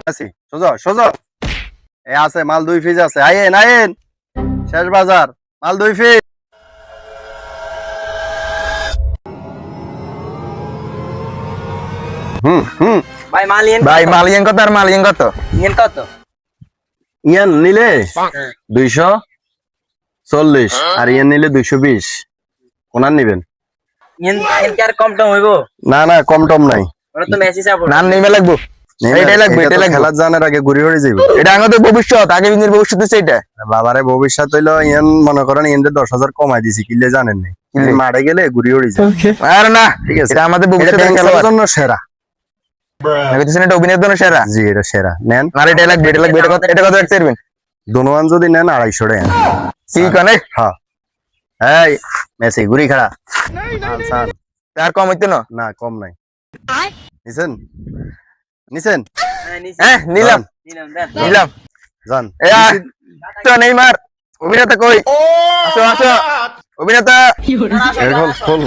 আছি সোজা সোজা এ আছে মাল 2 পিস আছে আইন আইন শেষ বাজার মাল 2 পিস হুম ভাই মালিয়েন ভাই মালিয়ান কত আর মালিয়ান কত? ইয়েন কত? ইয়ান নিলে 240 আর ইয়ান নিলে 220 কোনার নিবেন ইয়েন ইয়েন কি আর কম টম হইবো? না না কম টম নাই ওরা তো মেসি সাপোর্ট না নেমে লাগবো এইটাই লাগবে এটা এটাই তো লাগবে খেলার জানার আগে ঘুরে ঘুরে যাইব এটা আমাদের ভবিষ্যৎ আগে দিনের ভবিষ্যৎ হচ্ছে এটা বাবারে ভবিষ্যৎ হইলো ইয়ান মনে করেন ইয়ানদের 10,000 কমাই দিছি কিলে জানেন নি মারে গেলে ঘুরে ঘুরে যায় আর না ঠিক আছে এটা আমাদের এটা ভবিষ্যতের ব্যাংকের খেলোয়াড় জন্য সেরা আমি তো এটা অভিনয়ের জন্য সেরা জি এটা সেরা নেন আর এটা লাগবে এটা কত রাখতে পারবেন দোনোয়ান যদি নেন 250 টাকা কি কানে হ্যাঁ এই মেসি ঘুরি খেলা সান আর কম হইতো না না কম নাই নিছেন নিছেন হ্যাঁ নিছি হ্যাঁ নিলাম নিলাম দেন নিলাম জান এ তো নেইমার অভিনেতা কই আসো আসো অভিনেতা এখন